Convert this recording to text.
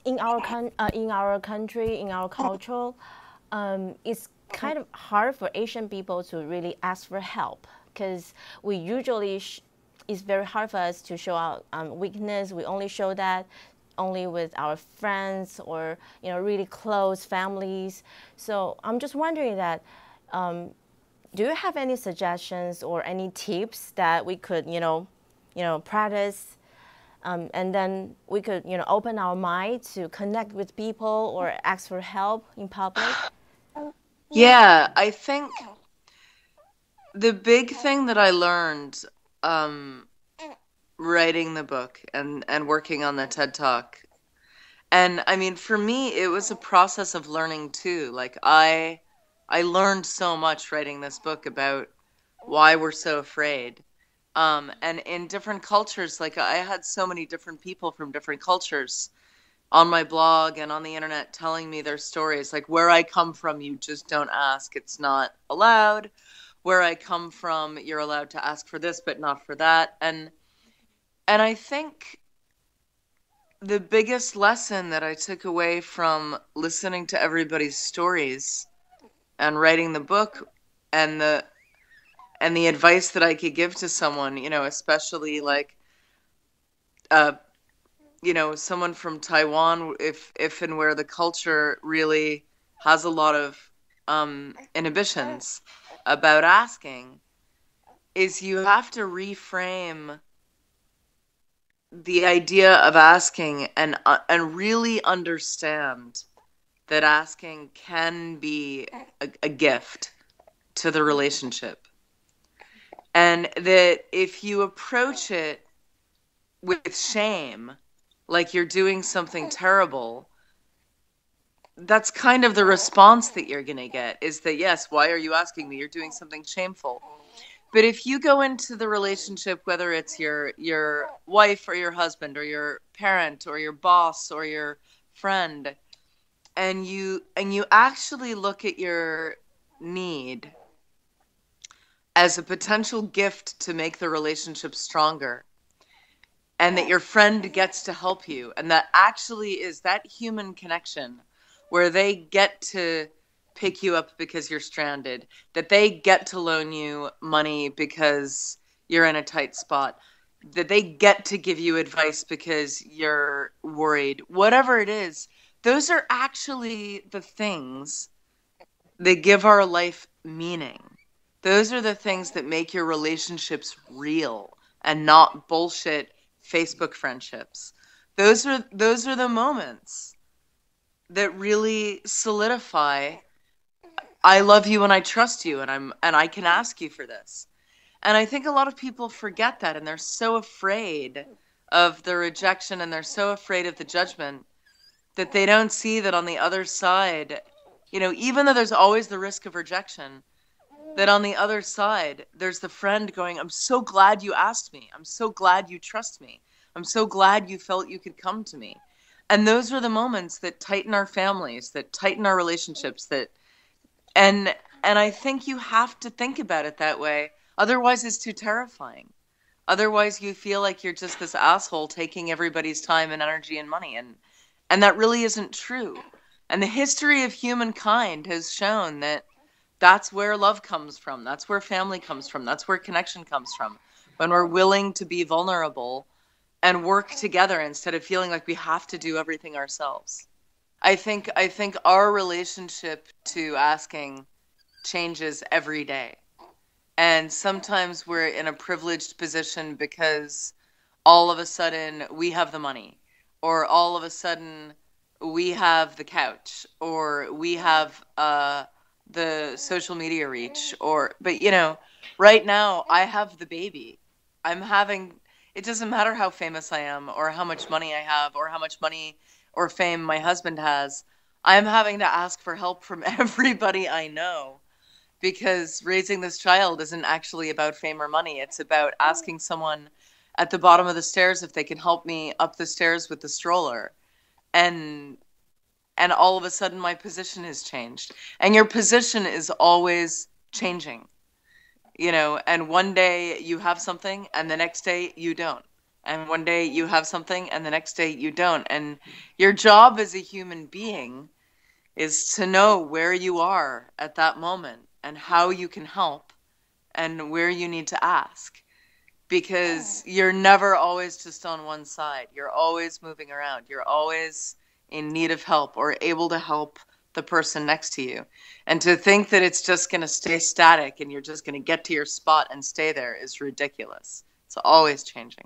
in our country, in our culture, it's kind of hard for Asian people to really ask for help because we usually it's very hard for us to show our weakness. We only show that only with our friends or really close families. So I'm just wondering that. Do you have any suggestions or any tips that we could, practice, and then we could, open our mind to connect with people or ask for help in public? Yeah, I think the big thing that I learned writing the book and working on the TED Talk, and I mean, for me, it was a process of learning too. Like I learned so much writing this book about why we're so afraid. And in different cultures, like I had so many different people from different cultures on my blog and on the internet telling me their stories. Like, where I come from, you just don't ask. It's not allowed. Where I come from, you're allowed to ask for this, but not for that. And I think the biggest lesson that I took away from listening to everybody's stories and writing the book and the advice that I could give to someone, especially like, someone from Taiwan, if and where the culture really has a lot of inhibitions about asking, is you have to reframe the idea of asking and really understand that asking can be a gift to the relationship. And that if you approach it with shame, like you're doing something terrible, that's kind of the response that you're going to get, is that, yes, why are you asking me? You're doing something shameful. But if you go into the relationship, whether it's your wife or your husband or your parent or your boss or your friend, and you actually look at your need as a potential gift to make the relationship stronger, and that your friend gets to help you, and that actually is that human connection where they get to pick you up because you're stranded, that they get to loan you money because you're in a tight spot, that they get to give you advice because you're worried, whatever it is. Those are actually the things that give our life meaning. Those are the things that make your relationships real and not bullshit Facebook friendships. Those are the moments that really solidify, I love you and I trust you and I can ask you for this. And I think a lot of people forget that, and they're so afraid of the rejection and they're so afraid of the judgment that they don't see that on the other side, even though there's always the risk of rejection, that on the other side, there's the friend going, I'm so glad you asked me. I'm so glad you trust me. I'm so glad you felt you could come to me. And those are the moments that tighten our families, that tighten our relationships, and I think you have to think about it that way. Otherwise, it's too terrifying. Otherwise, you feel like you're just this asshole taking everybody's time and energy and money. And that really isn't true. And the history of humankind has shown that that's where love comes from. That's where family comes from. That's where connection comes from. When we're willing to be vulnerable and work together instead of feeling like we have to do everything ourselves. I think our relationship to asking changes every day. And sometimes we're in a privileged position because all of a sudden we have the money, or all of a sudden we have the couch, or we have the social media reach, but right now I have the baby. It doesn't matter how famous I am or how much money I have or how much money or fame my husband has. I'm having to ask for help from everybody I know, because raising this child isn't actually about fame or money. It's about asking someone at the bottom of the stairs if they can help me up the stairs with the stroller. And all of a sudden my position has changed. And your position is always changing. And one day you have something and the next day you don't. And one day you have something and the next day you don't. And your job as a human being is to know where you are at that moment and how you can help and where you need to ask. Because you're never always just on one side. You're always moving around. You're always in need of help or able to help the person next to you. And to think that it's just going to stay static and you're just going to get to your spot and stay there is ridiculous. It's always changing.